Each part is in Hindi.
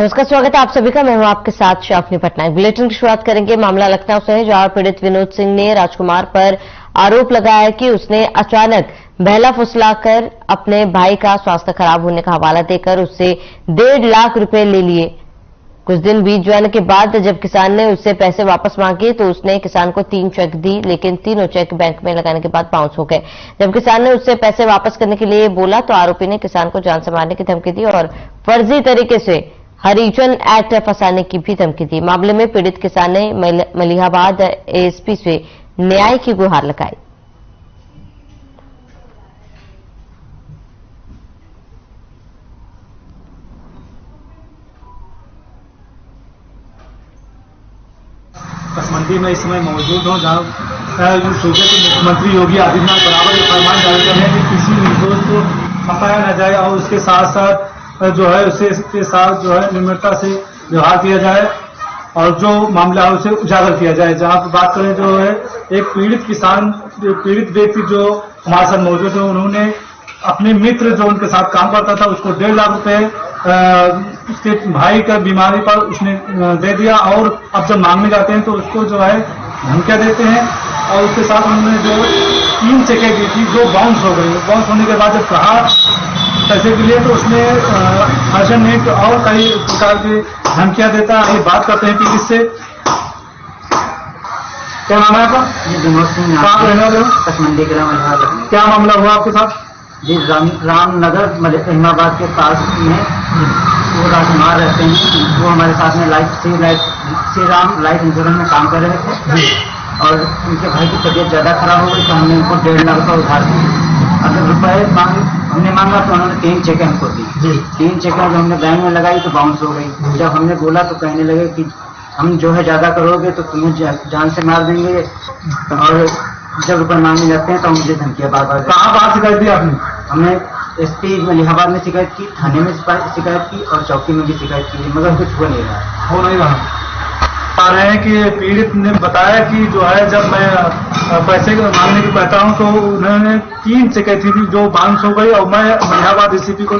नमस्कार, स्वागत है आप सभी का। मैं हूं आपके साथ शाफनी पटनायक। बुलेटिन की शुरुआत करेंगे मामला लखनऊ से है, जहां पीड़ित विनोद सिंह ने राजकुमार पर आरोप लगाया है कि उसने अचानक बहला फुसलाकर अपने भाई का स्वास्थ्य खराब होने का हवाला देकर उससे 1.5 लाख रुपए ले लिए। कुछ दिन बीत जाने के बाद जब किसान ने उससे पैसे वापस मांगे तो उसने किसान को 3 चेक दी, लेकिन तीनों चेक बैंक में लगाने के बाद बाउंस हो गए। जब किसान ने उससे पैसे वापस करने के लिए बोला तो आरोपी ने किसान को जान से मारने की धमकी दी और फर्जी तरीके से हरिजन एक्ट फंसाने की भी धमकी दी। मामले में पीड़ित किसान ने मलिहाबाद एएसपी से न्याय की गुहार लगाई। कसमंडी में इस समय मौजूद हूँ, जहाँ सूबे के मुख्यमंत्री योगी आदित्यनाथ बराबर एक फरमान जारी कर रहे हैं कि किसी निर्दोष को फंसाया न जाए और उसके साथ साथ जो है उसके साथ जो है निर्ममता से व्यवहार किया जाए और जो मामला है उसे उजागर किया जाए। जहाँ पर बात करें जो है एक पीड़ित किसान, पीड़ित व्यक्ति जो हमारे साथ मौजूद है, उन्होंने अपने मित्र जो उनके साथ काम करता था उसको 1.5 लाख रुपए उसके भाई का बीमारी पर उसने दे दिया और अब जब मांगने जाते हैं तो उसको जो है धमकियां देते हैं और उसके साथ उन्होंने जो 3 चेकें दी थी जो बाउंस हो गई। बाउंस होने के बाद जब कहा पैसे के लिए तो उसने हर्षण नेट और कई प्रकार की धमकियां देता है। बात करते हैं कि इससे क्या नाम है आपका? विनोद सिंह, कहाँ रहने वाले हो? कसमंडी ग्राम मलिहाबाद। क्या मामला हुआ आपके साथ? जी, रामनगर मलिहाबाद के पास में वो राजकुमार रहते हैं। वो हमारे साथ में श्री राम लाइफ इंश्योरेंस में काम कर रहे थे और उनके भाई की तबीयत ज्यादा खराब हो गई तो हमने उनको 1.5 लाख रुपये उधार दिए। अगर रुपए हमने मांगा तो उन्होंने 3 चेकें हमको दी। 3 चेकें जब हमने बैंक में लगाई तो बाउंस हो गई। जब हमने बोला तो कहने लगे कि हम जो है ज्यादा करोगे तो तुम्हें जान से मार देंगे और जब रुपए मांगने जाते हैं तो मुझे धमकियां बार-बार। कहाँ शिकायत दी आपने? हमने एसपी मलिहाबाद में शिकायत की, थाने में शिकायत की और चौकी में भी शिकायत की, मगर कुछ हो नहीं रहा। बता रहे हैं कि पीड़ित ने बताया कि जो है जब मैं पैसे मांगने की कहता हूँ तो उन्होंने 3 चेकें थी जो बाउंस हो गई और मैं मलिहाबाद एसीपी को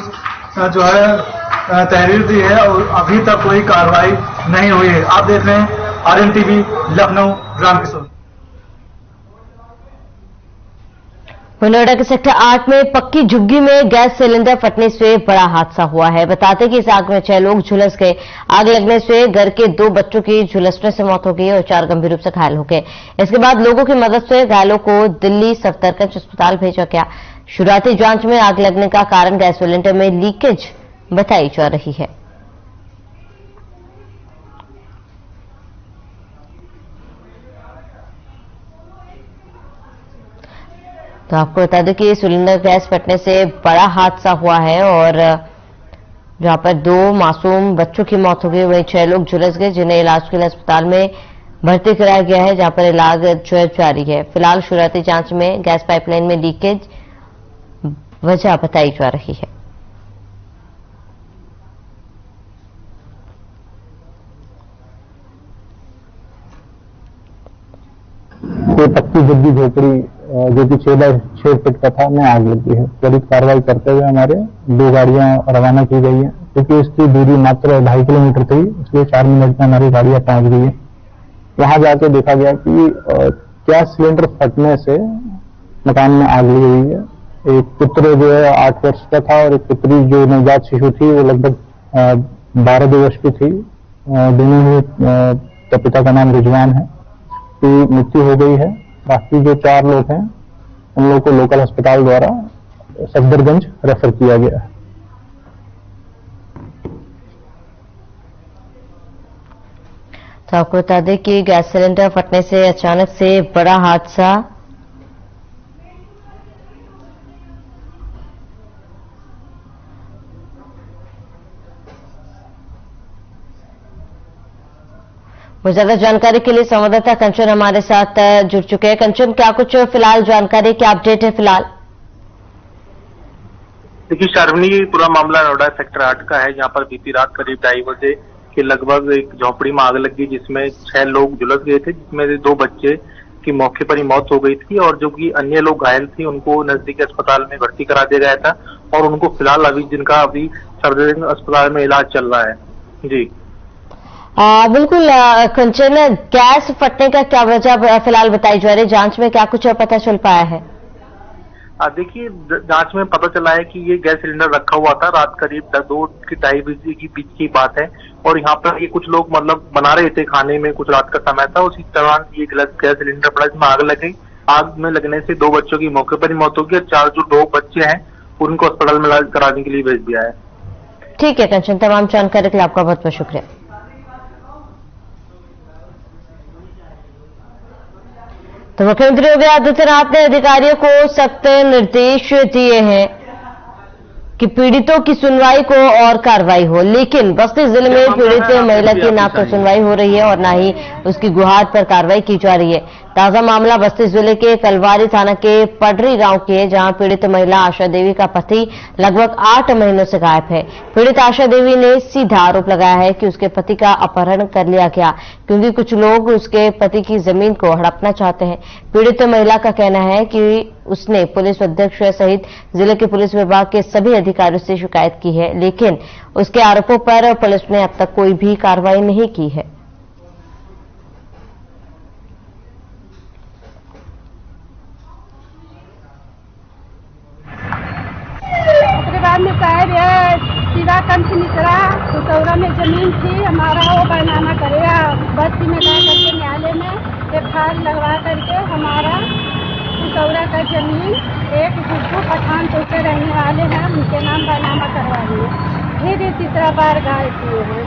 जो है तहरीर दी है और अभी तक कोई कार्रवाई नहीं हुई है। आप देख रहे हैं आरएन टीवी लखनऊ, रामकिशोर। नोएडा के सेक्टर 8 में पक्की झुग्गी में गैस सिलेंडर फटने से बड़ा हादसा हुआ है। बताते कि इस आग में 6 लोग झुलस गए। आग लगने से घर के 2 बच्चों की झुलसने से मौत हो गई और 4 गंभीर रूप से घायल हो गए। इसके बाद लोगों की मदद से घायलों को दिल्ली सफदरजंग अस्पताल भेजा गया। शुरुआती जांच में आग लगने का कारण गैस सिलेंडर में लीकेज बताई जा रही है। तो आपको बता दें कि सिलेंडर गैस फटने से बड़ा हादसा हुआ है और जहां पर 2 मासूम बच्चों की मौत हो गई, वहीं 6 लोग झुलस गए जिन्हें इलाज के लिए अस्पताल में भर्ती कराया गया है, जहां पर इलाज जारी है। फिलहाल शुरुआती जांच में गैस पाइपलाइन में लीकेज वजह बताई जा रही है। ये पक्की झुग्गी झोपड़ी जो कि 6 बाय 6 फीट का था में आग लगी है। त्वरित कार्रवाई करते हुए हमारे 2 गाड़ियां रवाना की गई है। क्योंकि इसकी दूरी मात्र 2.5 किलोमीटर थी, इसलिए 4 मिनट में हमारी गाड़ियां पहुंच गई है। वहां जाके देखा गया कि गैस सिलेंडर फटने से मकान में आग लगी हुई है। एक पुत्र जो है 8 वर्ष का था और एक पुत्री जो नवजात शिशु थी वो लगभग 12 वर्ष की थी। दोनों ही पिता का नाम रिजवान है, की मृत्यु हो गई है। बाकी जो 4 लोग हैं उन लोगों को लोकल अस्पताल द्वारा सफदरजंग रेफर किया गया है। तो आपको बता दें कि गैस सिलेंडर फटने से अचानक से बड़ा हादसा। ज्यादा जानकारी के लिए संवाददाता कंचन हमारे साथ जुड़ चुके हैं। कंचन, क्या कुछ फिलहाल जानकारी, क्या अपडेट है फिलहाल? देखिए शार्वनी, पूरा मामला नोएडा सेक्टर 8 का है, जहां पर बीती रात करीब 2:30 बजे के लगभग एक झोपड़ी में आग लगी जिसमें 6 लोग झुलस गए थे, जिसमें से 2 बच्चे की मौके पर ही मौत हो गई थी और जो कि अन्य लोग घायल थी उनको नजदीकी अस्पताल में भर्ती करा दिया गया था और उनको फिलहाल जिनका अभी सफदरजंग अस्पताल में इलाज चल रहा है। जी बिल्कुल कंचन, गैस फटने का क्या वजह फिलहाल बताई जा रही है? जांच में क्या कुछ पता चल पाया है? देखिए, जांच में पता चला है कि ये गैस सिलेंडर रखा हुआ था रात करीब 2-2:30 बजे की बीच की बात है, और यहाँ पर ये कुछ लोग मतलब बना रहे थे खाने में, कुछ रात का समय था, उसी दौरान ये गैस सिलेंडर पड़ा, इसमें आग लग गई। आग में लगने से 2 बच्चों की मौके पर ही मौत हो गई और 4 जो 2 बच्चे हैं उनको अस्पताल में इलाज कराने के लिए भेज दिया है। ठीक है कंचन, तमाम जानकारी के लिए आपका बहुत बहुत शुक्रिया। तो मुख्यमंत्री योगी आदित्यनाथ ने अधिकारियों को सख्त निर्देश दिए हैं कि पीड़ितों की सुनवाई को और कार्रवाई हो, लेकिन बस्ती जिले में पीड़ित महिला की ना तो सुनवाई हो रही है और ना ही उसकी गुहार पर कार्रवाई की जा रही है। ताजा मामला बस्ती जिले के कलवारी थाना के पडरी गांव की है, जहां पीड़ित महिला आशा देवी का पति लगभग 8 महीनों से गायब है। पीड़ित आशा देवी ने सीधा आरोप लगाया है कि उसके पति का अपहरण कर लिया गया, क्योंकि कुछ लोग उसके पति की जमीन को हड़पना चाहते हैं। पीड़ित महिला का कहना है कि उसने पुलिस अध्यक्ष सहित जिले के पुलिस विभाग के सभी अधिकारियों से शिकायत की है, लेकिन उसके आरोपों पर पुलिस ने अब तक कोई भी कार्रवाई नहीं की है। बाद में साहब सीधा कम से निकला कुसौरा में जमीन थी हमारा, वो बरनामा करेगा बस्ती में जा करके न्यायालय में एफआईआर लगवा करके हमारा कुसौरा का जमीन एक गुड्डू पठानकोट के रहने वाले हैं उनके नाम बरनामा करवा दिए। फिर तीसरा बार गायब किए हैं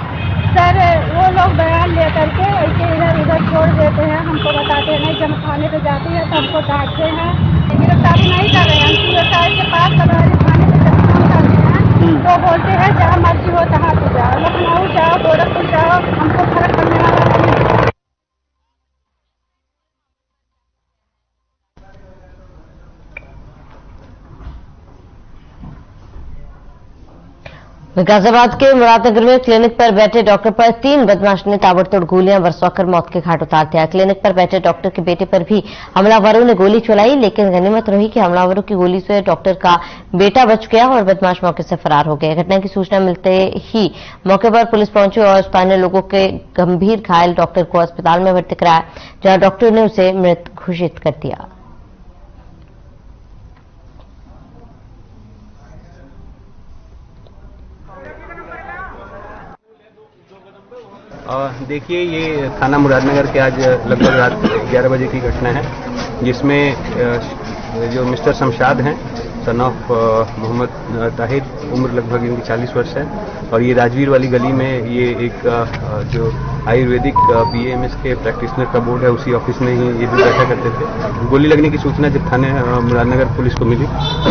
सर। वो लोग बयान ले करके ऐसे इधर उधर छोड़ देते हैं, हमको बताते नहीं। जब थाने पे जाते हैं तो हमको डांटते हैं, गिरफ्तारी नहीं कर रहे हैं। हम के पास कलवारी थाने पे तो बोलते हैं जहाँ मर्जी हो तहाँ से जाओ, लखनऊ जाओ, गोरखपुर जाओ, हमको फर्क पड़ने वाला नहीं। गाजियाबाद के मुरादनगर में क्लिनिक पर बैठे डॉक्टर पर 3 बदमाश ने ताबड़तोड़ गोलियां बरसाकर मौत के घाट उतार दिया। क्लिनिक पर बैठे डॉक्टर के बेटे पर भी हमलावरों ने गोली चलाई, लेकिन गनीमत रही कि हमलावरों की गोली से डॉक्टर का बेटा बच गया और बदमाश मौके से फरार हो गए। घटना की सूचना मिलते ही मौके पर पुलिस पहुंची और स्थानीय लोगों के गंभीर घायल डॉक्टर को अस्पताल में भर्ती कराया, जहां डॉक्टर ने उसे मृत घोषित कर दिया। देखिए, ये थाना मुरादनगर के आज लगभग रात 11 बजे की घटना है, जिसमें जो मिस्टर शमशाद हैं, सन ऑफ मोहम्मद ताहिर, उम्र लगभग इनकी 40 वर्ष है, और ये राजवीर वाली गली में ये एक जो आयुर्वेदिक BAMS के प्रैक्टिशनर का बोर्ड है, उसी ऑफिस में ही ये भी बैठा करते थे। गोली लगने की सूचना जब थाने मुरादनगर पुलिस को मिली,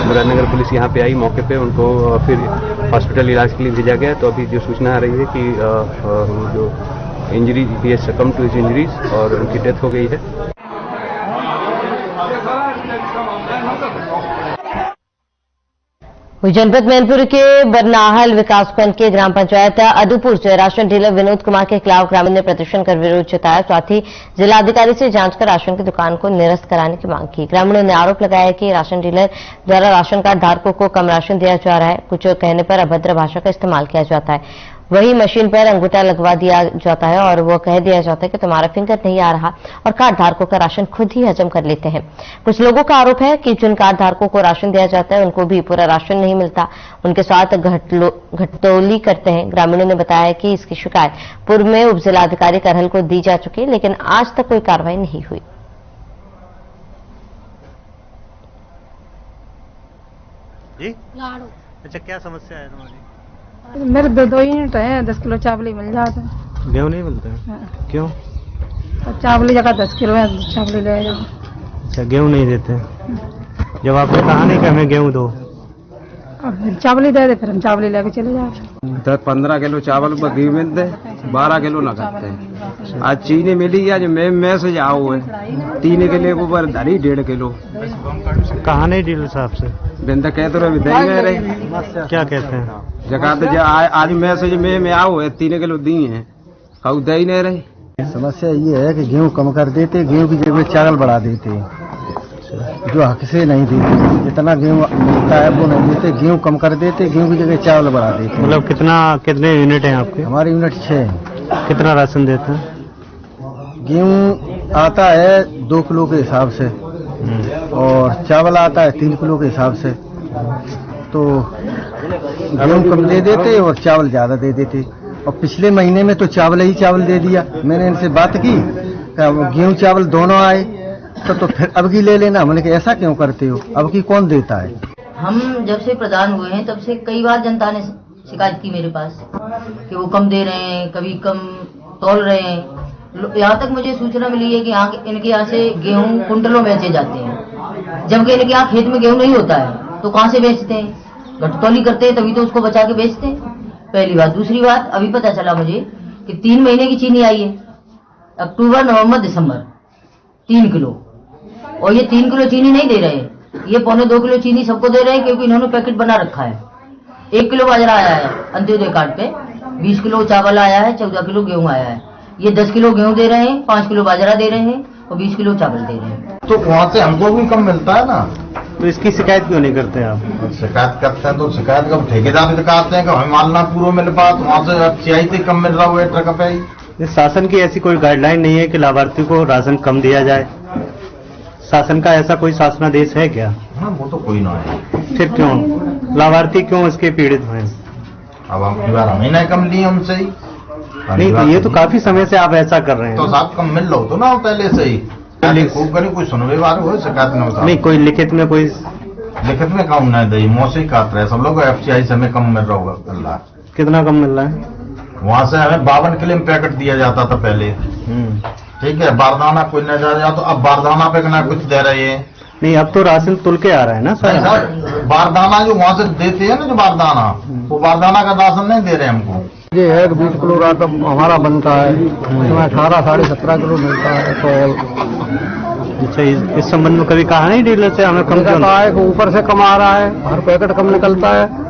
मुरादनगर पुलिस यहाँ पे आई, मौके पे उनको फिर हॉस्पिटल इलाज के लिए भेजा गया। तो अभी जो सूचना आ रही है कि जो इंजरी, ही सकम टू हिज इंजरीज और उनकी डेथ हो गई है। जनपद मैनपुरी के बरनाहल विकासखंड के ग्राम पंचायत अदूपुर से राशन डीलर विनोद कुमार के खिलाफ ग्रामीण ने प्रदर्शन कर विरोध जताया। साथ ही जिलाधिकारी से जांच कर राशन की दुकान को निरस्त कराने की मांग की। ग्रामीणों ने आरोप लगाया कि राशन डीलर द्वारा राशन कार्ड धारकों को कम राशन दिया जा रहा है, कुछ कहने पर अभद्र भाषा का इस्तेमाल किया जाता है, वही मशीन पर अंगूठा लगवा दिया जाता है और वो कह दिया जाता है कि तुम्हारा फिंगर नहीं आ रहा, और कार्ड धारकों का राशन खुद ही हजम कर लेते हैं। कुछ लोगों का आरोप है कि जिन कार्ड धारकों को राशन दिया जाता है उनको भी पूरा राशन नहीं मिलता, उनके साथ घटतौली करते हैं। ग्रामीणों ने बताया कि इसकी शिकायत पूर्व में उप जिलाधिकारी करहल को दी जा चुकी है, लेकिन आज तक कोई कार्रवाई नहीं हुई। जी? अच्छा, क्या समस्या है तुम्हारी? मेरे 2 यूनिट है, 10 किलो चावल मिल जाता है। गेहूँ नहीं मिलता है? हाँ। क्यों? तो चावल जगह 10 किलो है, चावल ले जाओ। अच्छा, गेहूँ नहीं देते? जब आपने कहा नहीं कि हमें गेहूँ दो, अब चावल दे दे, फिर हम चावल लेके चले जाओ। 15 किलो चावल पर घी मिलते, 12 किलो न करते। आज चीनी मिली, आज मैं से जाओ है 3 किलो के ऊपर धरी 1.5 किलो। कहा नहीं डीलर साहब से? बिंदा कहते रहे दही में रहे। क्या कहते हैं? जगह आज मैसेज में आओ है 3 किलो दी है, खाऊ दही नहीं रही। समस्या ये है कि गेहूं कम कर देते, गेहूं की जगह चावल बढ़ा देते। अच्छा, जो हक से नहीं देते, जितना गेहूँ मिलता है वो नहीं देते, गेहूँ कम कर देते, गेहूँ की जगह चावल बढ़ा देते। मतलब कितने यूनिट हैं आपके? हमारे यूनिट 6 है। कितना राशन देते हैं? गेहूँ आता है 2 किलो के हिसाब से और चावल आता है 3 किलो के हिसाब से, तो गेहूँ कम दे देते और चावल ज्यादा दे देते। और पिछले महीने में तो चावल ही चावल दे दिया। मैंने इनसे बात की, गेहूँ चावल दोनों आए तो फिर अब की ले लेना। मैंने कहा ऐसा क्यों करते हो, अब की कौन देता है? हम जब से प्रधान हुए हैं तब से कई बार जनता ने शिकायत की मेरे पास कि वो कम दे रहे हैं, कभी कम तौल रहे हैं। यहाँ तक मुझे सूचना मिली है कि इनके यहाँ से गेहूँ कुंटलों में बेचे जाते हैं, जबकि इनके यहाँ खेत में गेहूँ नहीं होता है तो कहाँ से बेचते हैं? घटतौली करते हैं तभी तो उसको बचा के बेचते हैं, पहली बात। दूसरी बात, अभी पता चला मुझे कि 3 महीने की चीनी आई है, अक्टूबर नवंबर दिसंबर 3 किलो, और ये 3 किलो चीनी नहीं दे रहे, ये 1.25 किलो चीनी सबको दे रहे हैं, क्योंकि इन्होंने पैकेट बना रखा है। 1 किलो बाजरा आया है अंत्योदय कार्ड पे, 20 किलो चावल आया है, 14 किलो गेहूं आया है। ये 10 किलो गेहूं दे रहे हैं, 5 किलो बाजरा दे रहे हैं और 20 किलो चावल दे रहे हैं। तो वहाँ से हमको भी कम मिलता है ना, तो इसकी शिकायत क्यों नहीं करते आप? शिकायत करते हैं तो शिकायत का ठेकेदार भी दिखाते हैं कि हमें माल ना पूरा मिल पाता, वहाँ से सियाई से कम मिल रहा हुआ ट्रक पे। शासन की ऐसी कोई गाइडलाइन नहीं है कि लाभार्थी को राशन कम दिया जाए? शासन का ऐसा कोई शासनादेश है क्या? हाँ, वो तो कोई ना है। फिर क्यों लाभार्थी क्यों इसके पीड़ित हुए? अब हम बार हमें नहीं कम लिए हमसे ही नहीं, तो ये तो काफी समय से आप ऐसा कर रहे हैं। तो साहब कम मिल लो तो ना पहले से ही खूब करी, कोई सुनवे बार हो शिकायत नहीं, कोई लिखित में कम नहीं दी, मौसे ही काट रहे सब लोग। FCI से हमें कम मिल रहा होगा। कितना कम मिल रहा है? वहाँ से हमें 52 किलो में पैकेट दिया जाता था पहले, ठीक है। बारदाना कोई न जा तो अब बारदाना पे ना कुछ दे रहे हैं। नहीं, अब तो राशन तुल के आ रहा है ना सर। बारदाना जो वहाँ से देते हैं ना, जो बारदाना, वो बारदाना का राशन नहीं दे रहे हमको। ये है 20 किलो राशन हमारा बनता है, उसमें 18 साढ़े 17 किलो मिलता है। तो अच्छा, इस संबंध में कभी कहा नहीं डीलर से हमें कम क्यों? कहा है कि ऊपर से कम आ रहा है, हर पैकेट कम निकलता है।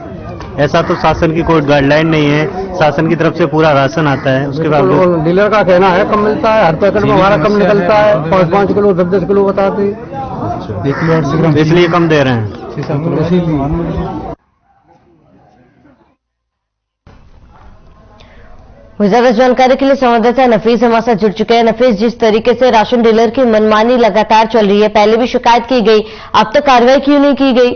ऐसा तो शासन की कोई गाइडलाइन नहीं है, शासन की तरफ से पूरा राशन आता है, उसके बाद डीलर का कहना है कम मिलता है, हर पैकेट में हमारा कम निकलता है। 5-5 किलो 10-10 किलो बताते, इसलिए कम दे रहे हैं। ज्यादा जानकारी के लिए संवाददाता नफीस हमारे साथ जुड़ चुके हैं। नफीस, जिस तरीके से राशन डीलर की मनमानी लगातार चल रही है, पहले भी शिकायत की गई, अब तक कार्रवाई क्यों नहीं की गई?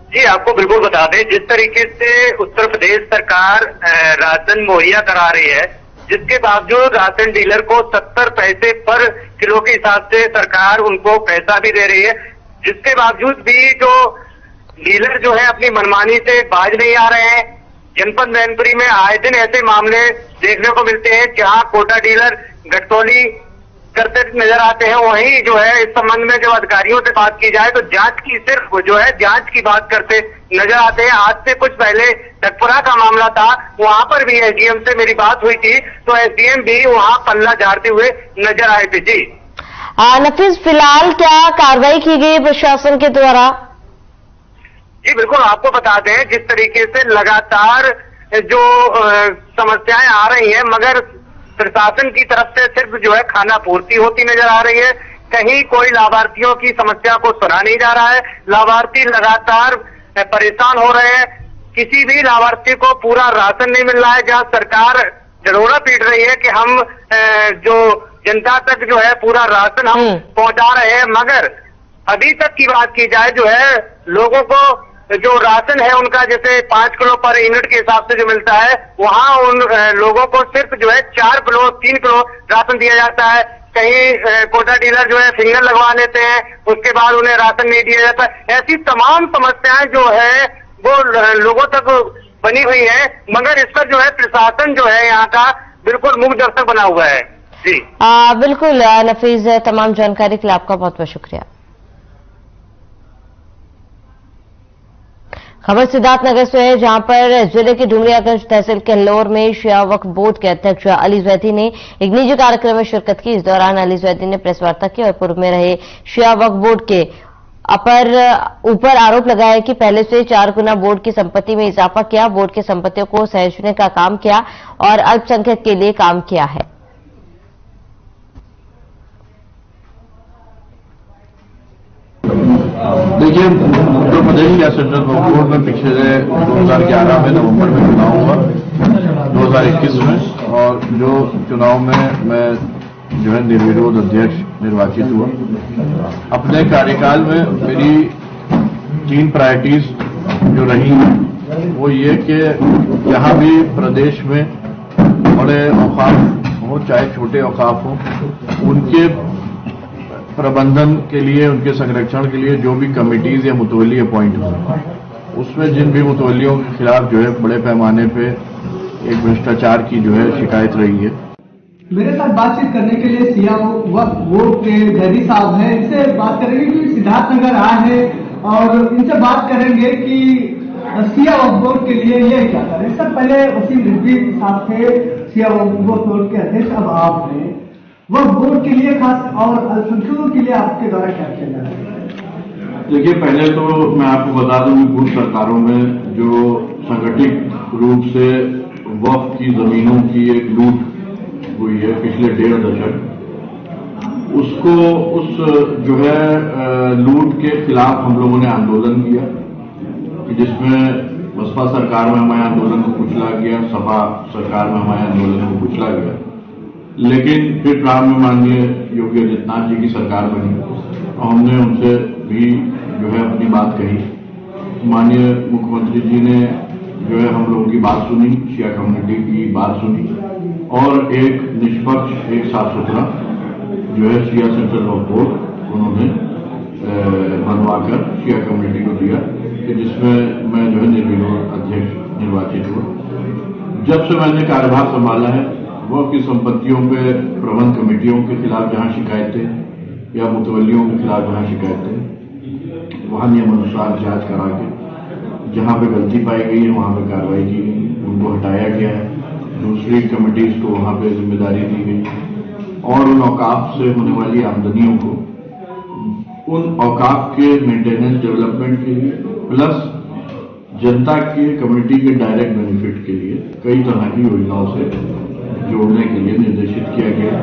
जी, आपको बिल्कुल बता दें, जिस तरीके से उत्तर प्रदेश सरकार राशन मुहैया करा रही है, जिसके बावजूद राशन डीलर को 70 पैसे पर किलो के हिसाब से सरकार उनको पैसा भी दे रही है, जिसके बावजूद भी जो डीलर जो है अपनी मनमानी से बाज नहीं आ रहे हैं। जनपद मैनपुरी में आए दिन ऐसे मामले देखने को मिलते हैं जहां कोटा डीलर घटतौली करते नजर आते हैं। वहीं जो है इस संबंध में जब अधिकारियों से बात की जाए तो जांच की सिर्फ जो है जांच की बात करते नजर आते हैं। आज से कुछ पहले टकपुरा का मामला था, वहां पर भी SDM से मेरी बात हुई थी तो SDM भी वहां पल्ला झाड़ते हुए नजर आए थे। जी नफीस, फिलहाल क्या कार्रवाई की गई प्रशासन के द्वारा? जी बिल्कुल, आपको बता दें, जिस तरीके से लगातार जो समस्याएं आ रही हैं, मगर प्रशासन की तरफ से सिर्फ जो है खाना पूर्ति होती नजर आ रही है, कहीं कोई लाभार्थियों की समस्या को सुना नहीं जा रहा है। लाभार्थी लगातार परेशान हो रहे हैं, किसी भी लाभार्थी को पूरा राशन नहीं मिल रहा है। जहां सरकार जड़ोरा पीट रही है कि हम जो जनता तक जो है पूरा राशन हम पहुंचा रहे हैं, मगर अभी तक की बात की जाए जो है लोगों को जो राशन है उनका जैसे 5 किलो पर यूनिट के हिसाब से जो मिलता है, वहां उन लोगों को सिर्फ जो है 4 किलो 3 किलो राशन दिया जाता है। कहीं कोटा डीलर जो है फिंगर लगवा लेते हैं, उसके बाद उन्हें राशन नहीं दिया जाता। ऐसी तमाम समस्याएं जो है वो लोगों तक बनी हुई है, मगर इस पर जो है प्रशासन जो है यहाँ का बिल्कुल मुख्य दर्शक बना हुआ है। जी बिल्कुल नफीस, तमाम जानकारी के लिए आपका बहुत बहुत शुक्रिया। खबर सिद्धार्थनगर से है, जहां पर जिले के डुमरियागंज तहसील के लोर में शिया वक्फ बोर्ड के अध्यक्ष अली जैदी ने एक निजी कार्यक्रम में शिरकत की। इस दौरान अली जैदी ने प्रेस वार्ता की और पूर्व में रहे शिया वक्फ बोर्ड के ऊपर आरोप लगाया कि पहले से 4 गुना बोर्ड की संपत्ति में इजाफा किया, बोर्ड की संपत्तियों को सहेजने का काम किया और अल्पसंख्यक के लिए काम किया है। देखिए, उत्तर प्रदेश या सेंट्रल बोर्ड में पिछले 2011 में नवंबर में चुनाव हुआ, 2021 में, और जो चुनाव में मैं जो है निर्विरोध अध्यक्ष निर्वाचित हुआ। अपने कार्यकाल में मेरी 3 प्रायोरिटीज जो रही वो ये कि जहां भी प्रदेश में बड़े औकाफ हो चाहे छोटे औकाफ हो, उनके प्रबंधन के लिए, उनके संरक्षण के लिए जो भी कमिटीज या मुतवली अपॉइंट हो, उसमें जिन भी मुतवलियों के खिलाफ जो है बड़े पैमाने पे एक भ्रष्टाचार की जो है शिकायत रही है। मेरे साथ बातचीत करने के लिए सिया वक्फ बोर्ड के जैदी साहब हैं, इनसे बात करेंगे कि सिद्धार्थनगर आए हैं और इनसे बात करेंगे कि सिया वक्फ बोर्ड के लिए ये क्या करें। सर, पहले वसीम रिजवी साहब थे सिया वक्फ बोर्ड के अध्यक्ष, अब आप हैं। वक्फ बोर्ड के लिए खास और अल्पसंख्यकों के लिए आपके द्वारा क्या किया जा रहा है? देखिए, पहले तो मैं आपको बता दूं कि पूर्व सरकारों में जो संगठित रूप से वक्फ की जमीनों की एक लूट हुई है पिछले 1.5 दशक, उसको उस जो है लूट के खिलाफ हम लोगों ने आंदोलन किया, जिसमें बसपा सरकार में हमारे आंदोलन को कुचला गया, सपा सरकार में हमारे आंदोलन को कुचला गया। लेकिन फिर प्रारंभ में माननीय योगी आदित्यनाथ जी की सरकार बनी और हमने उनसे भी जो है अपनी बात कही। माननीय मुख्यमंत्री जी ने जो है हम लोगों की बात सुनी, शिया कम्युनिटी की बात सुनी और एक निष्पक्ष, एक साफ सुथरा जो है शिया सेंट्रल वक्फ बोर्ड उन्होंने बनवाकर शिया कम्युनिटी को दिया, जिसमें मैं जो है निर्विरोध अध्यक्ष निर्वाचित हुआ। जब से मैंने कार्यभार संभाला है, वक्फ की संपत्तियों पे प्रबंध कमेटियों के खिलाफ जहां शिकायतें या मुतवलियों के खिलाफ जहां शिकायतें, वहां नियमानुसार जांच करा के जहां पे गलती पाई गई है वहां पे कार्रवाई की गई, उनको हटाया गया है। दूसरी कमेटीज को वहां पे जिम्मेदारी दी गई और उन औकाफ से होने वाली आमदनियों को उन औकाफ के मेंटेनेंस डेवलपमेंट के लिए प्लस जनता के कम्युनिटी के डायरेक्ट बेनिफिट के लिए कई तरह की योजनाओं से जोड़ने के लिए निर्देशित किया गया।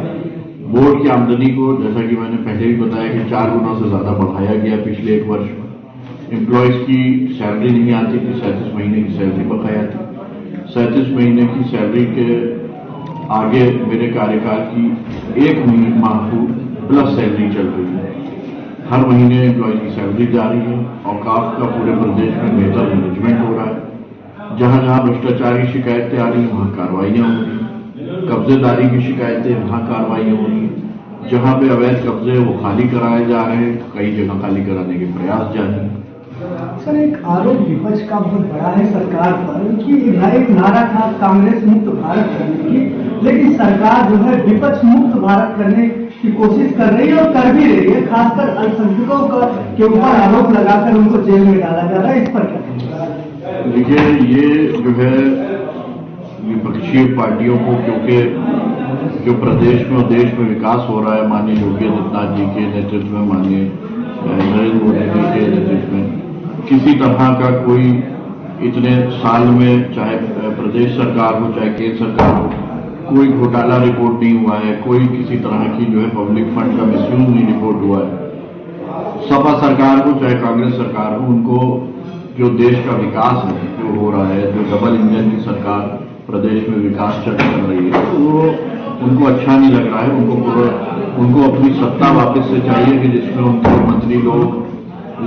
बोर्ड की आमदनी को, जैसा कि मैंने पहले भी बताया, कि 4 गुना से ज्यादा बढ़ाया गया पिछले 1 वर्ष में। एम्प्लॉयज की सैलरी नहीं आती थी, 37 महीने की सैलरी बकाया थी। 37 महीने की सैलरी के आगे मेरे कार्यकाल की 1 माह प्लस सैलरी चल रही है। हर महीने एम्प्लॉयज की सैलरी जा रही है। औकाफ का पूरे प्रदेश में बेहतर मैनेजमेंट हो रहा है। जहां जहां भ्रष्टाचार की शिकायतें आ रही हैं वहां कार्रवाइयां हो रही हैं। कब्जेदारी की शिकायतें वहां कार्रवाइयां हो रही हैं। जहां पे अवैध कब्जे वो खाली कराए जा रहे हैं, कई जगह खाली कराने के प्रयास जारी हैं। सर, एक आरोप विपक्ष का बहुत बड़ा है सरकार पर कि एक नारा था कांग्रेस मुक्त भारत करने की, लेकिन सरकार जो है विपक्ष मुक्त भारत करने की कोशिश कर रही है और कर भी रही है। खासकर अल्पसंख्यकों के ऊपर आरोप लगाकर उनको जेल में डाला जा रहा है, इस पर क्या कहेंगे? देखिए, ये जो है विपक्षी पार्टियों को, क्योंकि जो प्रदेश में और देश में विकास हो रहा है माननीय योगी आदित्यनाथ जी के नेतृत्व में, माननीय नरेंद्र मोदी जी के नेतृत्व में, किसी तरह का कोई इतने साल में, चाहे प्रदेश सरकार हो चाहे केंद्र सरकार हो, कोई घोटाला रिपोर्ट नहीं हुआ है, कोई किसी तरह की जो है पब्लिक फंड का मिसयूज नहीं रिपोर्ट हुआ है। सपा सरकार हो चाहे कांग्रेस सरकार हो, उनको जो देश का विकास है जो हो रहा है, जो डबल इंजन की सरकार प्रदेश में विकास चल रही है, तो वो उनको अच्छा नहीं लग रहा है। उनको अपनी सत्ता वापस से चाहिए कि जिसमें उनके मंत्री लोग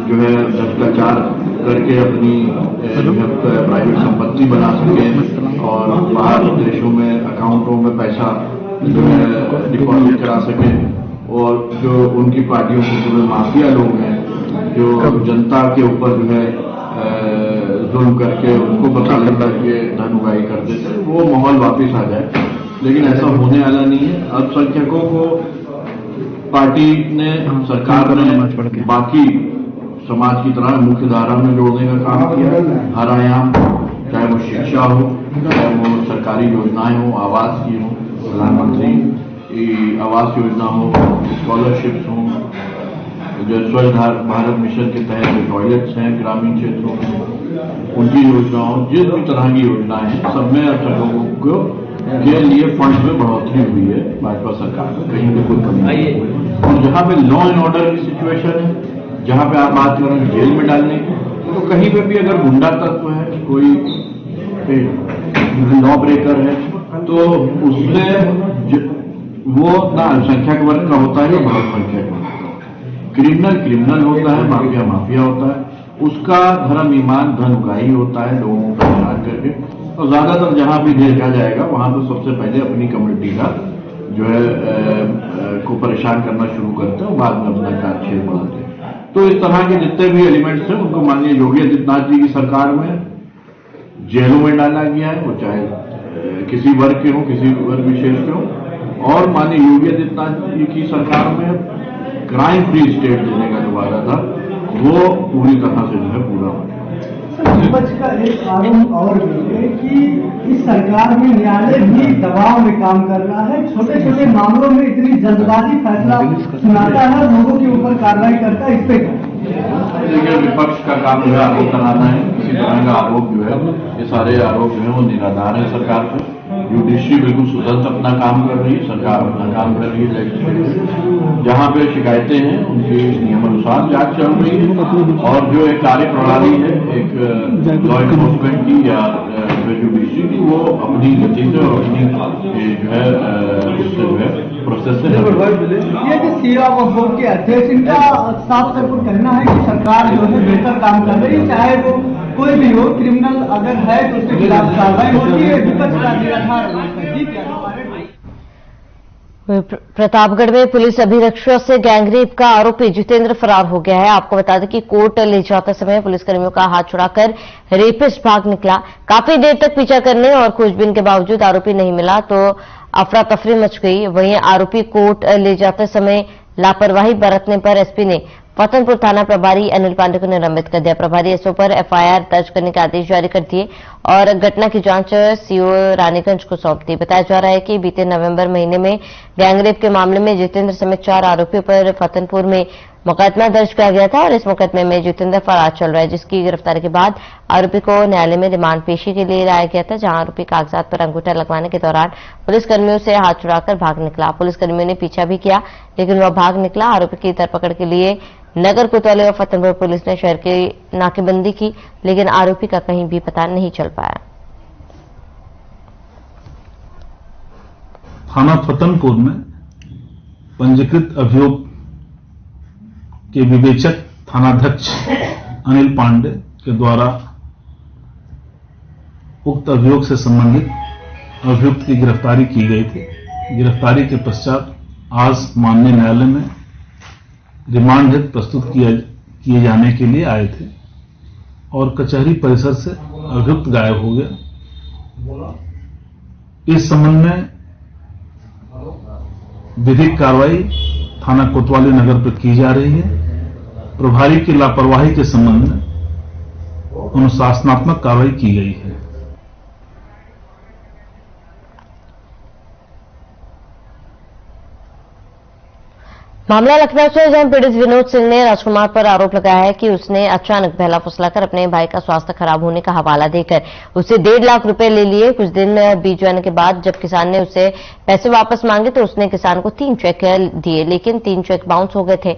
जो है भ्रष्टाचार करके अपनी प्राइवेट संपत्ति बना सकें और बाहर देशों में अकाउंटों में पैसा जो है डिपॉजिट करा सकें, और जो उनकी पार्टियों के पूरे माफिया लोग हैं जो जनता के ऊपर जो है जुल्म करके उनको बता करके धन उगाही कर देते, वो माहौल वापस आ जाए। लेकिन ऐसा होने वाला नहीं है। अल्पसंख्यकों को पार्टी ने, सरकार ने बाकी समाज की तरह मुख्य धारा में जोड़ने का काम किया। हर आयाम, चाहे वो शिक्षा हो, चाहे वो सरकारी योजनाएं हो, आवास की हो, प्रधानमंत्री आवास योजना हो, स्कॉलरशिप्स हो, जो स्वच्छ भारत मिशन के तहत जो टॉयलेट्स हैं ग्रामीण क्षेत्रों में, उनकी योजनाओं, जिस भी तरह की योजनाएं हैं, सब में अल्पसंख्यकों के लिए फंड में बढ़ोतरी हुई है भाजपा सरकार में, कहीं भी कोई कमी नहीं। और जहां पे लॉ एंड ऑर्डर की सिचुएशन है, जहां पे आप बात करें जेल में डालने की, तो कहीं पे भी अगर गुंडा तत्व है, कोई लॉ ब्रेकर है, तो उससे वो ना अल्पसंख्यक वर्ग का होता है, बहुसंख्यक होता है। क्रिमिनल होता है, माफिया होता है, उसका धर्म ईमान धन उगाही होता है लोगों का ध्यान करके। और ज्यादातर जहां भी देखा जाएगा वहां तो सबसे पहले अपनी कम्युनिटी का जो है को परेशान करना शुरू करते हैं, बाद में अपना कार्यक्षेत्र बढ़ाते हैं। तो इस तरह के जितने भी एलिमेंट्स हैं उनको माननीय योगी आदित्यनाथ जी की सरकार में जेलों में डाला गया है, वो चाहे किसी वर्ग के हो, किसी वर्ग विशेष के हो। और माननीय योगी आदित्यनाथ जी की सरकार में क्राइम फ्री स्टेट देने का जो वादा था वो पूरी तरह से जो है पूरा हो गया। विपक्ष का एक आरोप और भी है कि इस सरकार में न्यायालय भी दबाव में काम कर रहा है, छोटे छोटे मामलों में इतनी जल्दबाजी फैसला सुनाता है, लोगों के ऊपर कार्रवाई करता है, इस पे देखिए विपक्ष का काम जो है आरोप लगाना है। किसी तरह का आरोप जो है, ये सारे आरोप जो है वो निराधार है सरकार पे। जुडिशरी बिल्कुल स्वतंत्र अपना काम कर रही है, सरकार अपना काम कर रही है। लेजिस्लेटिव जहां पे शिकायतें हैं उनकी नियमानुसार जांच चल रही है, और जो एक कार्य प्रणाली है एक लॉ एनफोर्समेंट की या जुडिशरी की, वो अपनी गति से और अपनी जो है उससे जो है प्रोसेस से ये जो सीआ बोर्ड के अध्यक्ष, इनका साफ तौर पर कहना है कि सरकार जो है बेहतर काम कर रही है, चाहे वो कोई भी हो, क्रिमिनल अगर है तो उसके खिलाफ कार्रवाई होती है। विपक्ष का निराधार प्रतापगढ़ में पुलिस अभिरक्षा से गैंगरेप का आरोपी जितेंद्र फरार हो गया है। आपको बता दें कि कोर्ट ले जाते समय पुलिसकर्मियों का हाथ छुड़ाकर रेपिस्ट भाग निकला। काफी देर तक पीछा करने और खोजबीन के बावजूद आरोपी नहीं मिला तो अफरा तफरी मच गई। वहीं आरोपी कोर्ट ले जाते समय लापरवाही बरतने पर एसपी ने फतनपुर थाना प्रभारी अनिल पांडे को निलंबित कर दिया। प्रभारी एसओ पर एफआईआर दर्ज करने के आदेश जारी कर दिए और घटना की जांच सीओ रानीगंज को सौंप दी। बताया जा रहा है कि बीते नवंबर महीने में गैंगरेप के मामले में जितेंद्र समेत 4 आरोपियों पर फतनपुर में मुकदमा दर्ज किया गया था और इस मुकदमे में जितेंद्र फरार चल रहा है, जिसकी गिरफ्तारी के बाद आरोपी को न्यायालय में रिमांड पेशी के लिए लाया गया था, जहां आरोपी कागजात पर अंगूठा लगवाने के दौरान पुलिसकर्मियों से हाथ छुड़ाकर भाग निकला। पुलिसकर्मियों ने पीछा भी किया लेकिन वह भाग निकला। आरोपी की धरपकड़ के लिए नगर कोतवाली और फतनपुर पुलिस ने शहर की नाकेबंदी की, लेकिन आरोपी का कहीं भी पता नहीं चल पाया। थाना फतनपुर में पंजीकृत अभियोग के विवेचक थानाध्यक्ष अनिल पांडे के द्वारा उक्त अभियोग से संबंधित अभियुक्त की गिरफ्तारी की गई थी। गिरफ्तारी के पश्चात आज माननीय न्यायालय में रिमांड हेतु प्रस्तुत किए जाने के लिए आए थे और कचहरी परिसर से अभियुक्त गायब हो गया। इस संबंध में विधिक कार्रवाई थाना कोतवाली नगर पर की जा रही है। प्रभारी की लापरवाही के संबंध में अनुशासनात्मक कार्रवाई की गई है। मामला लखनऊ से, जहां पीड़ित विनोद सिंह ने राजकुमार पर आरोप लगाया है कि उसने अचानक बहला फुसलाकर अपने भाई का स्वास्थ्य खराब होने का हवाला देकर उसे 1.5 लाख रुपए ले लिए। कुछ दिन बीत जाने के बाद जब किसान ने उससे पैसे वापस मांगे तो उसने किसान को 3 चेक दिए, लेकिन 3 चेक बाउंस हो गए थे।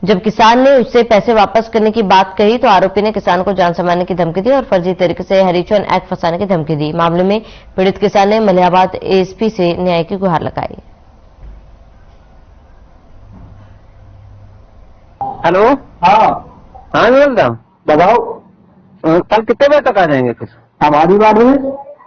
जब किसान ने उससे पैसे वापस करने की बात कही तो आरोपी ने किसान को जान से मारने की धमकी दी और फर्जी तरीके से हरिचंद एक्ट फंसाने की धमकी दी। मामले में पीड़ित किसान ने मलिहाबाद एएसपी से न्याय की गुहार लगाई। हेलो, हाँ बोल रहा हूँ, बताओ कल कितने बजे तक आ जाएंगे? फिर हमारी बात हुई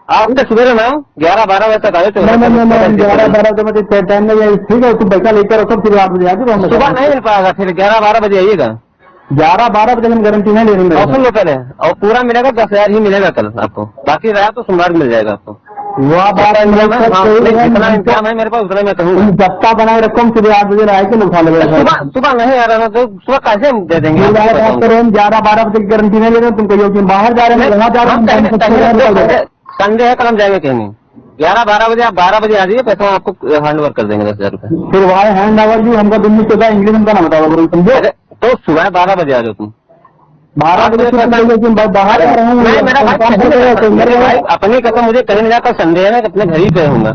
आप सुबह ना 11-12 बजे तक आए थे। 11-12 बजे टाइम में ठीक है, तुम पैसा लेकर रखो, फिर 8 बजे आगे सुबह नहीं मिल पाएगा, फिर 11-12 बजे आइएगा। 11-12 बजे हम गारंटी नहीं ले रहे हैं। सुन लो पहले, और पूरा मिलेगा 10,000 ही मिलेगा कल आपको, बाकी रहा तो सोमवार मिल जाएगा आपको। वह बात जितना इंतजाम है मेरे पास उतना मैं कहूँगा। जब्ता बनाए रखो, फिर 8 बजे आए के उठा लेगा। सुबह नहीं आ रहा तो सुबह कैसे दे देंगे? 11-12 बजे की गारंटी नहीं ले रहे, तुम कहिए कि बाहर जा रहे हैं, वहाँ जा रहे हैं। संडे है, कल हम जाएंगे कहीं नहीं। 11-12 बजे आप 12 बजे आ जाइए, पैसा आपको हैंड ओवर कर देंगे 10,000 रुपए। फिर वहाँ हैंड ओवर जी हमको दिन में चौदह इंग्लिश में ना बताओ, समझे? तो सुबह 12 बजे आ जाओ तुम। 12 बजे बाहर आ रहा हूँ। मेरे भाई अपनी कसम, मुझे कहीं नहीं जाकर संडे है, मैं अपने घर ही पे रहूंगा।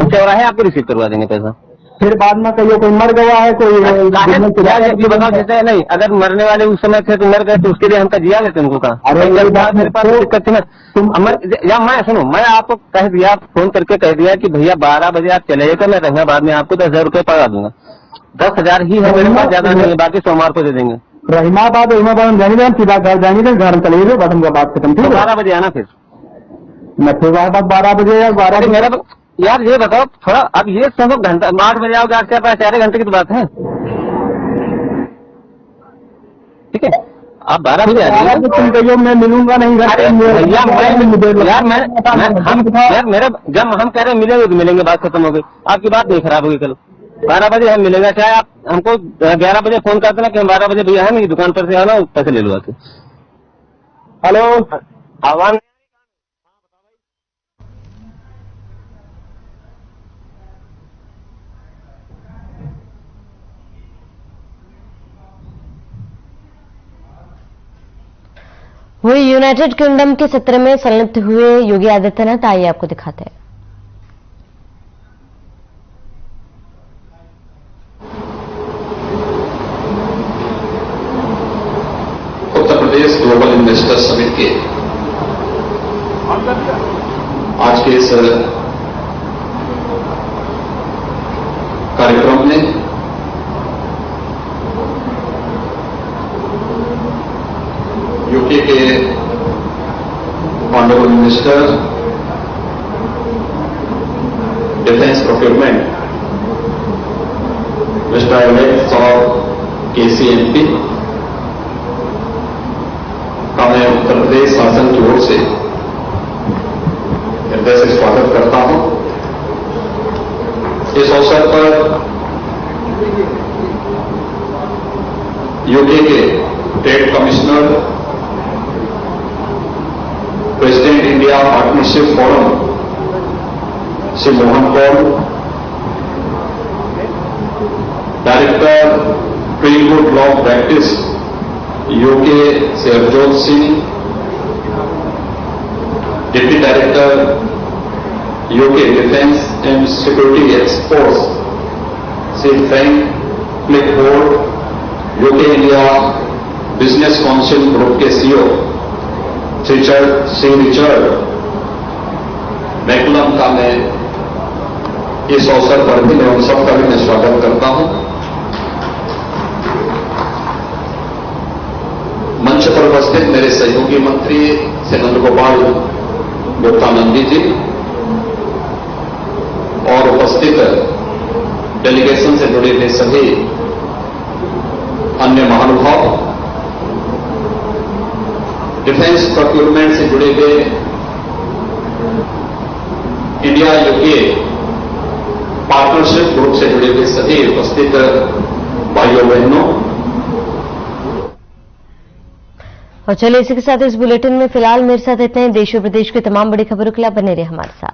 चौराहे आपको रिसीव करवा देंगे पैसा। फिर बाद में कोई मर गया है, कोई ये बताओ जैसे नहीं, अगर मरने वाले उस समय थे तो मर गए तो उसके लिए हमका जिया लेते उनको कहा। अरे मेरे पास दिक्कत थी ना, या मैं सुनो, मैं आपको कह दिया, फोन करके कह दिया कि भैया 12 बजे आप चले जाइए, मैं रहूंगा, बाद में आपको 10,000 रुपये पकड़ा दूंगा। 10,000 ही है मेरे पास, ज्यादा नहीं है, बाकी सोमवार को दे देंगे। रहीमाबाद जाएंगे, हम सीधा घर जाएंगे, घर में चले गए, बस हमका बात खत्म। ठीक है, 12 बजे आना फिर। मैं फिर 12 बजे या 12 मेरा यार ये बताओ थोड़ा, अब ये सब घंटा 8 बजे आओगे, आपके पास 4 घंटे की तो बात है। ठीक है, आप 12 बजे आ जाइए। तुम कहियो मैं मिलूंगा नहीं घर, यार मेरा जब हम कह रहे हैं मिलेंगे तो मिलेंगे, बात खत्म हो गई, आपकी बात नहीं खराब होगी। कल 12 बजे हम मिलेंगे, चाहे आप हमको 11 बजे फोन कर देना कि हम 12 बजे भैया है, मेरी दुकान पर से आना, पैसे ले लो आके। हेलो, आवाज वही यूनाइटेड किंगडम के सत्र में संलिप्त हुए योगी आदित्यनाथ, आइए आपको दिखाते हैं। Uttar Pradesh global investor summit के आज के इस कार्यक्रम में यूके के honourable minister defence procurement mister Alex और KCMP का मैं उत्तर प्रदेश शासन की ओर से हृदय से स्वागत करता हूं। इस अवसर पर यूके के trade commissioner, president India partnership forum Shri Mohan Paul, director Trailwood law practice UK से Harjot Singh, deputy director UK defence and security exports Shri Frank Clifford, UK India business council group के CEO श्री रिचर्ड मैकुलम का मैं इस अवसर पर भी मैं उन सबका भी मैं स्वागत करता हूं। मंच पर उपस्थित मेरे सहयोगी मंत्री श्री नंदगोपाल गुप्ता नंदी जी और उपस्थित डेलीगेशन से जुड़े हुए सभी अन्य महानुभाव, डिफेंस प्रोक्योरमेंट से जुड़े हुए इंडिया यूके पार्टनरशिप ग्रुप से जुड़े हुए सभी उपस्थित भाइयों बहनों। और चलिए इसी के साथ इस बुलेटिन में फिलहाल मेरे साथ इतने ही। देश और प्रदेश की तमाम बड़ी खबरों के लिए बने रहे हमारे साथ।